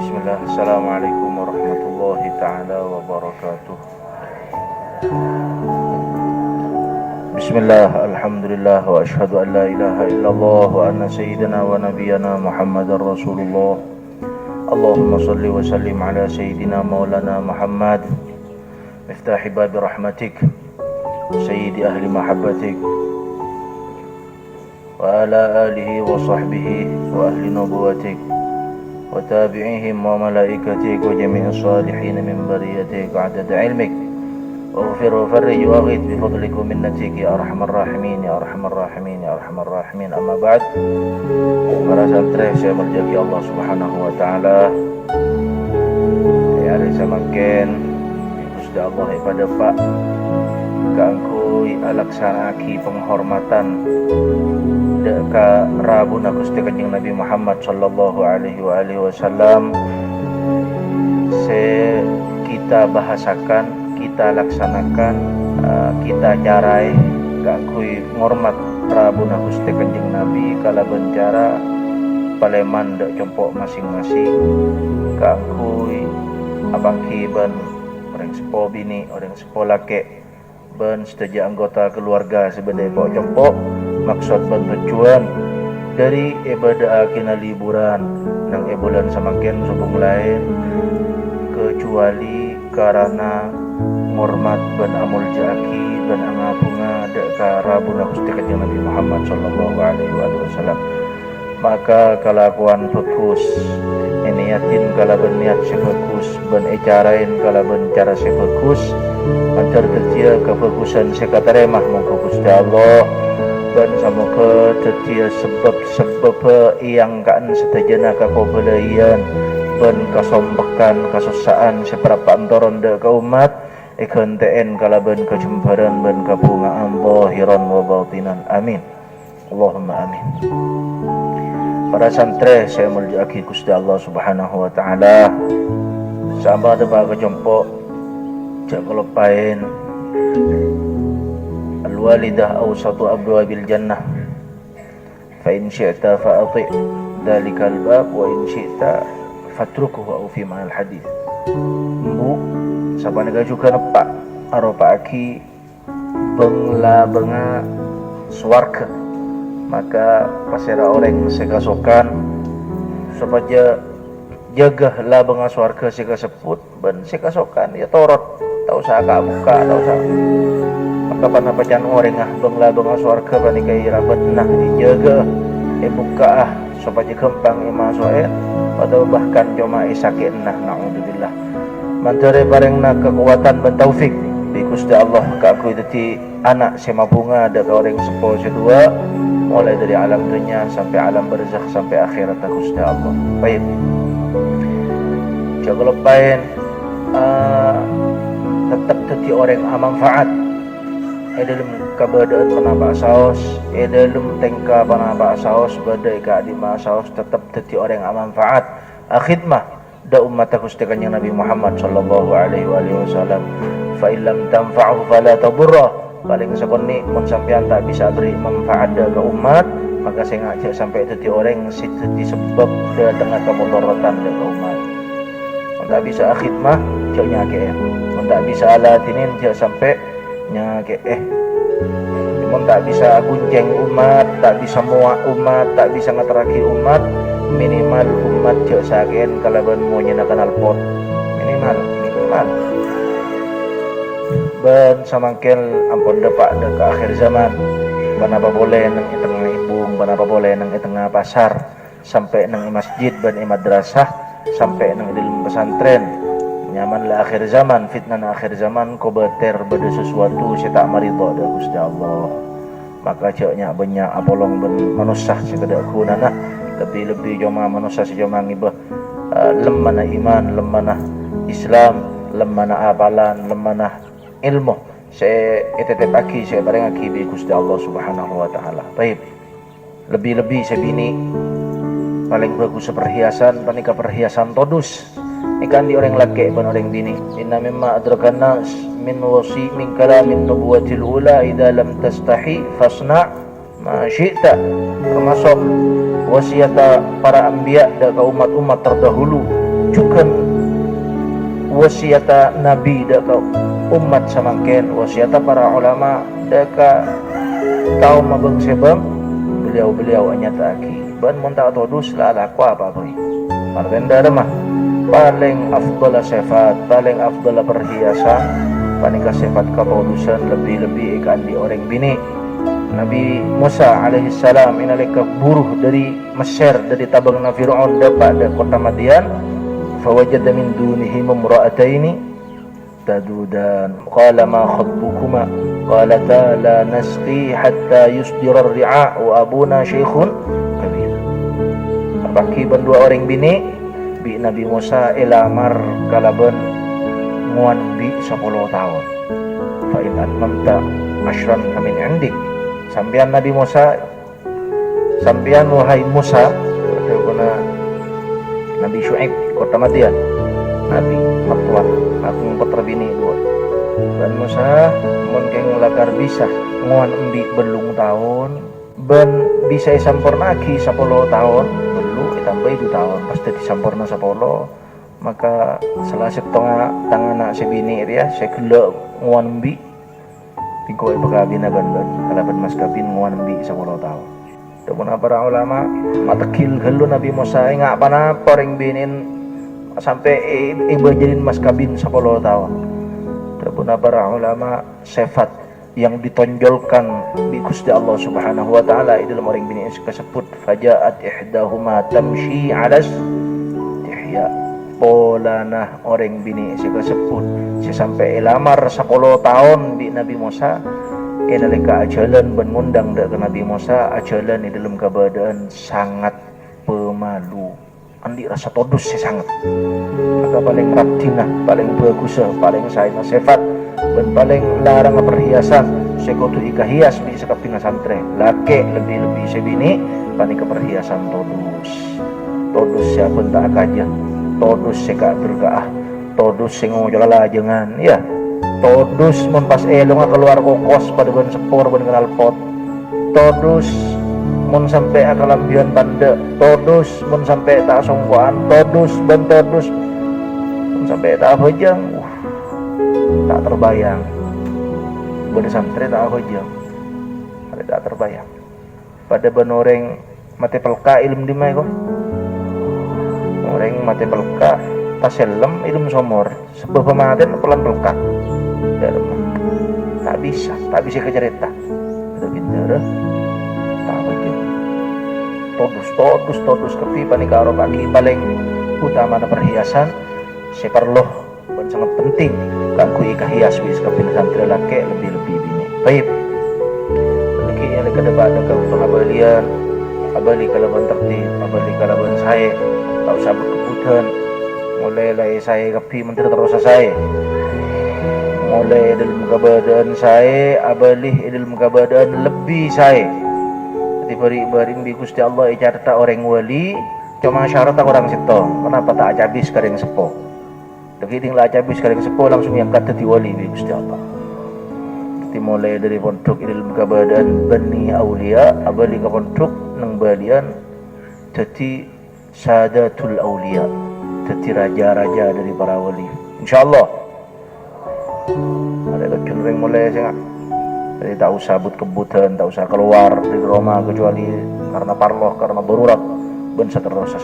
Bismillah, Assalamualaikum warahmatullahi ta'ala wabarakatuh. Bismillah, alhamdulillah, wa ashhadu an la ilaha illallah wa anna sayyidina wa nabiyana Muhammadar Rasulullah. Allahumma salli wa sallim ala sayyidina maulana Muhammad miftahi babi rahmatik, sayyidi ahli mahabbatik, wa ala alihi wa sahbihi wa ahli nubuwatik, wa tabi'ihim wa malaikatik wa jami'i salihin min bariyatik adad ilmik, wa ghafir wa farrij wa aghid bi fadlik wa minnatik ya arhamar rahimin ya arhamar rahimin ya arhamar rahimin. Amma ba'd. Para santri saya berjaki Allah subhanahu wa ta'ala ya hari semakin Gusti Allah pada Pak kaangkui alaksanaki penghormatan deka Rabuna Gusti Kanjeng Nabi Muhammad sallallahu alaihi wasallam. Kita bahasakan, kita laksanakan, kita jarai kaangkui ngormat Rabuna Gusti Kanjeng Nabi kala bencara paleman dek compok masing-masing kaangkui abangki ban orang sepo bini orang sepo lake ban setuju anggota keluarga sebagai pok compok. Maksud dan tujuan dari ibadah kena liburan nang bulan semakin subung lain kecuali karena ngormat ban amul jaki ban angapunga deka Rabuna Gusti Kanjeng Nabi Muhammad sallallahu alaihi wasallam. Maka kalakuan fokus niatin kala berniat sefokus ban ecarain kala bencara sefokus antar tertia kefokusan sekataremah mongko Gusti Allah ban samoga tertia sebab yang kaan setajana kakobelayan ban kasombekan kasusaan seberapa antoron de umat ikan TN kalaban kejumparan ban kabungaan zahiran wa batinan. Amin Allahumma amin. Para santri saya mulyaki Gusti Allah subhanahu wa ta'ala, sama ada baga jompo jaga lupain al-walidah awsatu abwabil jannah fa in syi'ta fa'ati dhalika al-bab wa in syi'ta fatrukuhu au fi ma'al hadith. Mbu sapa nega juga nepak aropa aki bengla benga swarga, maka pasera orang sekasokan supaya jaga lah benga swarga sekaseput ben sekasokan ya torot tau usah buka tau usah maka panapacan orang bengla benga swarga panikai rabat nah dijaga buka supaya kempang masuk atau bahkan cuma sakit nah naudzubillah. Mantare bareng nak kekuatan dan taufik di Gusti Allah ka aku itu anak sema bunga ada orang sepo sedua mulai dari alam dunia sampai alam barzakh sampai akhirat Gusti Allah. Baik. Jaga lupain tetap teti orang manfaat dalam keberadaan penambah saus dalam tengka penambah saus badai ka di saus tetap teti orang manfaat khidmah da umat Gusti Kanjeng Nabi Muhammad sallallahu alaihi wasallam. Fa illam tanfa'u fala taburra, paling sakoni mun sampean tak bisa beri manfaat ke umat maka saya ngajak sampai teti orang siti sebab dia tengah kemudaratan ke umat. Mun tak bisa khidmah cak nyake mun tak bisa alatinin cak sampai nyake mun tak bisa gunceng umat, tak bisa muak umat, tak bisa ngateraki umat, minimal umat cak saken kalaban mau nyenakan alpot minimal ban samangkel ampun depak ke akhir zaman banapa boleh nang tengah ibung banapa boleh nang tengah pasar sampai nang masjid ban madrasah sampai nang dalam pesantren nyaman lah akhir zaman fitnah akhir zaman ko beter beda sesuatu saya tak maridho da Gusti Allah. Maka caknya banyak apolong ben manusah sekedak kunana lebih joma manusia sejoma ngibah lemana iman lemana Islam lemana apalan lemana ilmu saya etetep aki saya bareng aki bi Gusti Allah subhanahu wa ta'ala. Baik lebih saya bini paling bagus perhiasan panika perhiasan todus ikan di orang laki ban orang bini. Inna mimma adrakan nas min wasi min kalamin nubuwatil ula idza lam tastahi fasna ma syi'ta, termasuk wasiat para anbiya dan umat-umat terdahulu ngajukan wasiata Nabi deka umat samangken, wasiata para ulama deka kaum mabeng sebeng beliau-beliau anyataki ban munta todus la ala ku apa boy martenda mah paling afdal sifat, paling afdal perhiasan paling sifat katodusan lebih-lebih ikan di orang bini. Nabi Musa alaihissalam inalika buruh dari Mesir, dari tabang Fir'aun dapat dari kota Madian, fawajada min dunihim imra'ataini tadudan qala ma khatbukuma qalata la nasqi hatta yusdira ar-ri'a wa abuna shaykhun kabir. Baki dua orang bini bi Nabi Musa ilamar kalaban nguan bi 10 tahun. Fa in atmamta ashran min indik. Sampian Nabi Musa, sampian wahai Musa, kata Nabi Syuaib kota Madian, Nabi Matuan, aku putra bini dua. Dan Musa mungkin lakar bisa nguan embi belung tahun, ben bisa sampurna lagi 10 tahun, belum ditambah 2 tahun, pasti disampurna 10. Maka selasip tangan anak sebini dia, saya gelap nguan embi. Tingkoi pagabin na ban kalaban mas kabin nguan bi 10 tahun. Demun para ulama matakil helu Nabi Musa nga apa na poreng binin sampai iba jadin mas kabin 10 tahun. Demun para ulama sifat yang ditonjolkan di Gusti Allah Subhanahu wa taala dalam orang bini kasebut fajaat ihdahuma tamshi alas tihya. Polanah orang bini kasebut sampai lamar 10 tahun di Nabi Musa nalika ajalan ben ngundang ke Nabi Musa ajalan di dalam keadaan sangat pemalu andi rasa todus sangat maka paling raptinah paling bagus paling saena sifat dan paling larang perhiasan sekutu ikahias di sekapina santre lake lebih-lebih sebini paling keperhiasan todus siapa tak akaja todus seka berkah todus sing ngojolala jangan ya todus mun pas elong keluar kokos pada ban sepur ban kenal pot todus mun sampai akalambian banda todus mun sampai tak songkuan todus mun sampai tak hojang tak terbayang ban santri tak hojang ada tak terbayang pada ban orang mati pelka ilmu di mai kok orang mati pelka taselem ilmu somor sebab pematen pelan pelka tak bisa kecerita itu bintara tak baca todus kepi panika aro pagi paling utama na perhiasan seperloh dan sangat penting kanggo ikahias wis kapin santri laki lebih-lebih bini baik lagi yang kedepan ada untuk abali kalaban tertib abali kalaban saya tak usah berkebutuhan mulai lai saya kapi menteri terus saya mulai dalam keadaan saya abalih dalam keadaan lebih saya jadi bari di Gusti Allah icarta orang wali cuma syarat orang situ kenapa tak cabis kareng sepo begitu lah cabis kareng sepo langsung yang kata di wali di Gusti Allah jadi mulai dari pondok dalam keadaan bani aulia abalih ke pondok nang balian jadi sadatul aulia jadi raja-raja dari para wali insyaallah ada kecenderung mulai saya jadi tak usah kebutuhan tak usah keluar dari rumah kecuali karena parloh karena darurat ben seterusnya